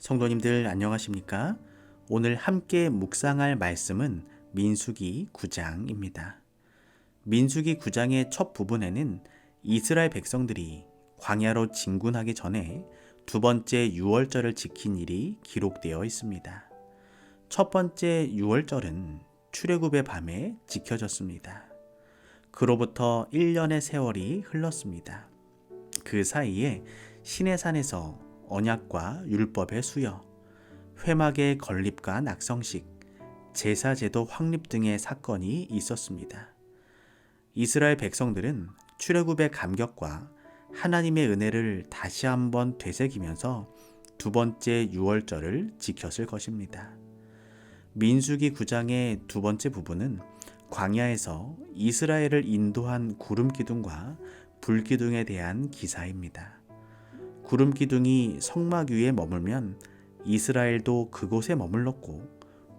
성도님들 안녕하십니까? 오늘 함께 묵상할 말씀은 민수기 9장입니다. 민수기 9장의 첫 부분에는 이스라엘 백성들이 광야로 진군하기 전에 두 번째 유월절을 지킨 일이 기록되어 있습니다. 첫 번째 유월절은 출애굽의 밤에 지켜졌습니다. 그로부터 1년의 세월이 흘렀습니다. 그 사이에 시내산에서 언약과 율법의 수여, 회막의 건립과 낙성식, 제사제도 확립 등의 사건이 있었습니다. 이스라엘 백성들은 출애굽의 감격과 하나님의 은혜를 다시 한번 되새기면서 두 번째 유월절을 지켰을 것입니다. 민수기 9장의 두 번째 부분은 광야에서 이스라엘을 인도한 구름기둥과 불기둥에 대한 기사입니다. 구름기둥이 성막 위에 머물면 이스라엘도 그곳에 머물렀고,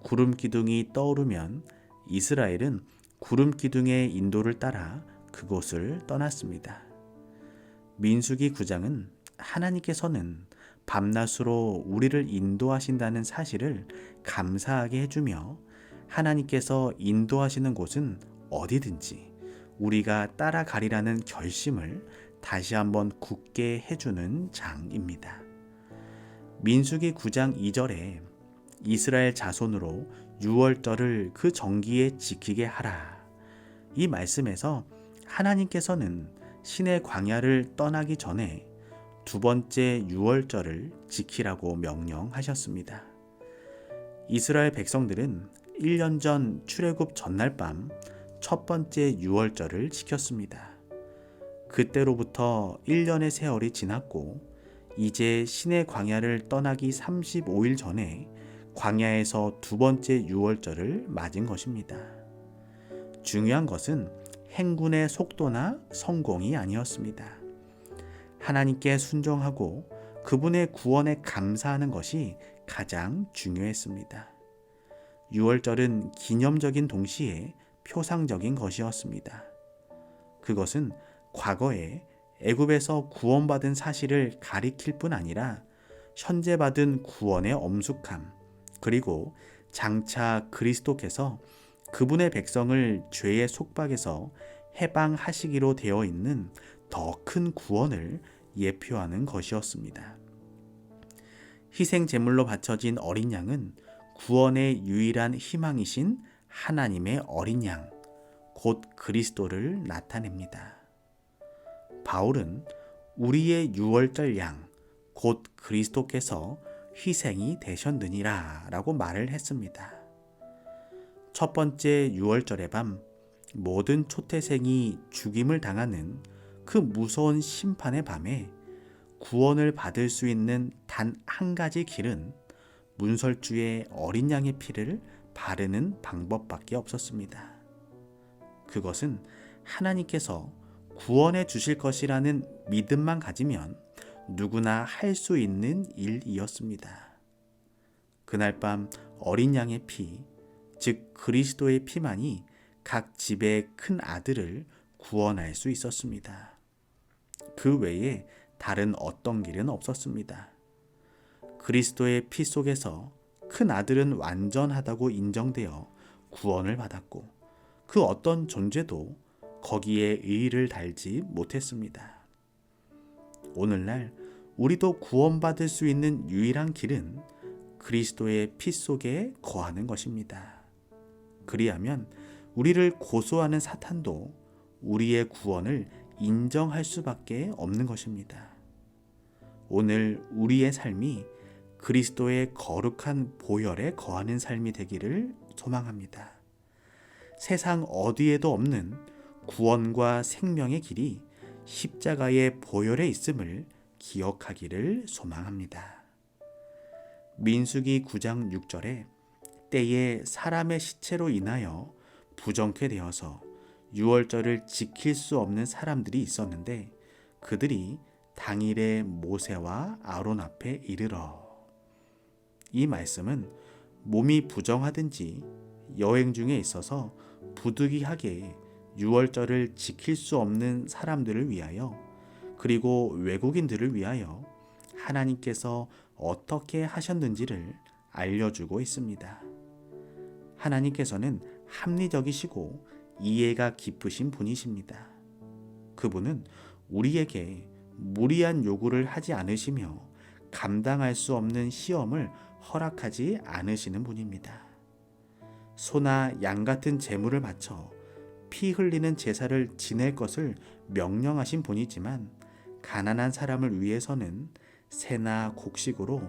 구름기둥이 떠오르면 이스라엘은 구름기둥의 인도를 따라 그곳을 떠났습니다. 민수기 9장은 하나님께서는 밤낮으로 우리를 인도하신다는 사실을 감사하게 해주며, 하나님께서 인도하시는 곳은 어디든지 우리가 따라가리라는 결심을 다시 한번 굳게 해주는 장입니다. 민수기 9장 2절에 이스라엘 자손으로 유월절을 그 정기에 지키게 하라. 이 말씀에서 하나님께서는 신의 광야를 떠나기 전에 두 번째 유월절을 지키라고 명령하셨습니다. 이스라엘 백성들은 1년 전 출애굽 전날 밤 첫 번째 유월절을 지켰습니다. 그때로부터 1년의 세월이 지났고, 이제 신의 광야를 떠나기 35일 전에 광야에서 두 번째 유월절을 맞은 것입니다. 중요한 것은 행군의 속도나 성공이 아니었습니다. 하나님께 순종하고 그분의 구원에 감사하는 것이 가장 중요했습니다. 유월절은 기념적인 동시에 표상적인 것이었습니다. 그것은 과거에 애굽에서 구원받은 사실을 가리킬 뿐 아니라 현재 받은 구원의 엄숙함, 그리고 장차 그리스도께서 그분의 백성을 죄의 속박에서 해방하시기로 되어 있는 더 큰 구원을 예표하는 것이었습니다. 희생 제물로 바쳐진 어린 양은 구원의 유일한 희망이신 하나님의 어린 양, 곧 그리스도를 나타냅니다. 바울은 우리의 유월절 양, 곧 그리스도께서 희생이 되셨느니라 라고 말을 했습니다. 첫 번째 유월절의 밤, 모든 초태생이 죽임을 당하는 그 무서운 심판의 밤에 구원을 받을 수 있는 단 한 가지 길은 문설주의 어린 양의 피를 바르는 방법밖에 없었습니다. 그것은 하나님께서 구원해 주실 것이라는 믿음만 가지면 누구나 할 수 있는 일이었습니다. 그날 밤 어린 양의 피, 즉 그리스도의 피만이 각 집의 큰 아들을 구원할 수 있었습니다. 그 외에 다른 어떤 길은 없었습니다. 그리스도의 피 속에서 큰 아들은 완전하다고 인정되어 구원을 받았고, 그 어떤 존재도 거기에 의의를 달지 못했습니다. 오늘날 우리도 구원받을 수 있는 유일한 길은 그리스도의 피 속에 거하는 것입니다. 그리하면 우리를 고소하는 사탄도 우리의 구원을 인정할 수밖에 없는 것입니다. 오늘 우리의 삶이 그리스도의 거룩한 보혈에 거하는 삶이 되기를 소망합니다. 세상 어디에도 없는 구원과 생명의 길이 십자가의 보혈에 있음을 기억하기를 소망합니다. 민수기 9장 6절에 때에 사람의 시체로 인하여 부정케 되어서 유월절을 지킬 수 없는 사람들이 있었는데 그들이 당일에 모세와 아론 앞에 이르러. 이 말씀은 몸이 부정하든지 여행 중에 있어서 부득이하게 유월절을 지킬 수 없는 사람들을 위하여, 그리고 외국인들을 위하여 하나님께서 어떻게 하셨는지를 알려주고 있습니다. 하나님께서는 합리적이시고 이해가 깊으신 분이십니다. 그분은 우리에게 무리한 요구를 하지 않으시며 감당할 수 없는 시험을 허락하지 않으시는 분입니다. 소나 양 같은 제물을 바쳐 피 흘리는 제사를 지낼 것을 명령하신 분이지만 가난한 사람을 위해서는 새나 곡식으로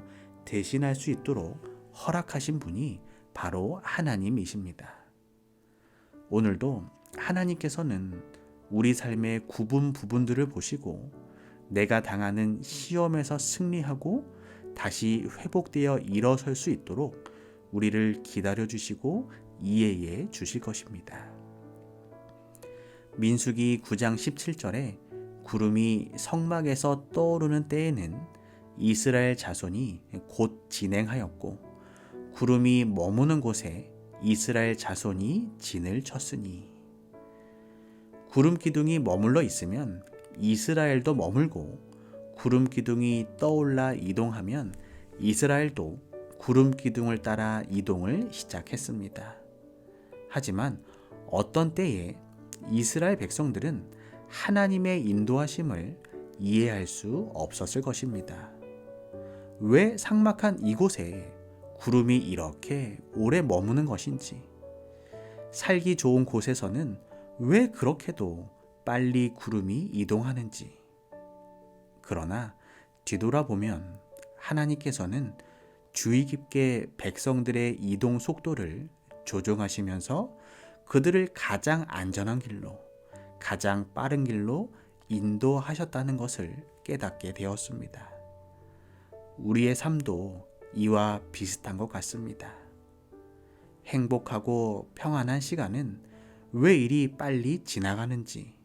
대신할 수 있도록 허락하신 분이 바로 하나님이십니다. 오늘도 하나님께서는 우리 삶의 부분들을 보시고 내가 당하는 시험에서 승리하고 다시 회복되어 일어설 수 있도록 우리를 기다려 주시고 이해해 주실 것입니다. 민수기 9장 17절에 구름이 성막에서 떠오르는 때에는 이스라엘 자손이 곧 진행하였고 구름이 머무는 곳에 이스라엘 자손이 진을 쳤으니. 구름 기둥이 머물러 있으면 이스라엘도 머물고 구름 기둥이 떠올라 이동하면 이스라엘도 구름 기둥을 따라 이동을 시작했습니다. 하지만 어떤 때에 이스라엘 백성들은 하나님의 인도하심을 이해할 수 없었을 것입니다. 왜 삭막한 이곳에 구름이 이렇게 오래 머무는 것인지, 살기 좋은 곳에서는 왜 그렇게도 빨리 구름이 이동하는지. 그러나 뒤돌아보면 하나님께서는 주의 깊게 백성들의 이동 속도를 조정하시면서 그들을 가장 안전한 길로, 가장 빠른 길로 인도하셨다는 것을 깨닫게 되었습니다. 우리의 삶도 이와 비슷한 것 같습니다. 행복하고 평안한 시간은 왜 이리 빨리 지나가는지,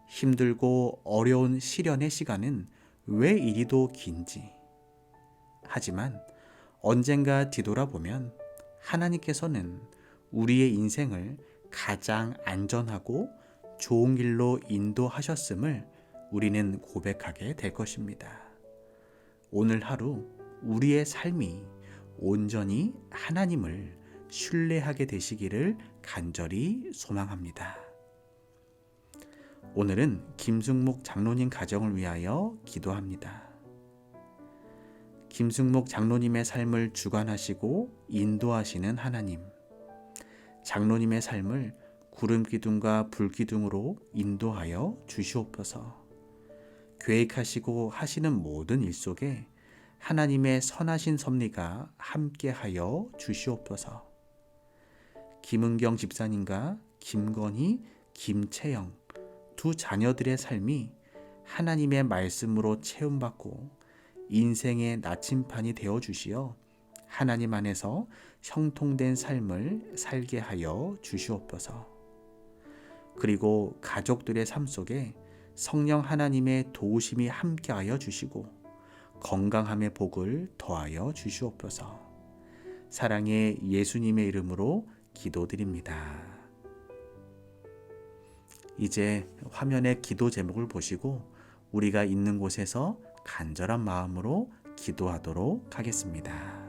힘들고 어려운 시련의 시간은 왜 이리도 긴지. 하지만 언젠가 뒤돌아보면 하나님께서는 우리의 인생을 가장 안전하고 좋은 길로 인도하셨음을 우리는 고백하게 될 것입니다. 오늘 하루 우리의 삶이 온전히 하나님을 신뢰하게 되시기를 간절히 소망합니다. 오늘은 김승목 장로님 가정을 위하여 기도합니다. 김승목 장로님의 삶을 주관하시고 인도하시는 하나님, 장로님의 삶을 구름기둥과 불기둥으로 인도하여 주시옵소서. 계획하시고 하시는 모든 일 속에 하나님의 선하신 섭리가 함께하여 주시옵소서. 김은경 집사님과 김건희, 김채영 두 자녀들의 삶이 하나님의 말씀으로 채움받고 인생의 나침판이 되어 주시어 하나님 안에서 형통된 삶을 살게 하여 주시옵소서. 그리고 가족들의 삶 속에 성령 하나님의 도우심이 함께하여 주시고 건강함의 복을 더하여 주시옵소서. 사랑의 예수님의 이름으로 기도드립니다. 이제 화면의 기도 제목을 보시고 우리가 있는 곳에서 간절한 마음으로 기도하도록 하겠습니다.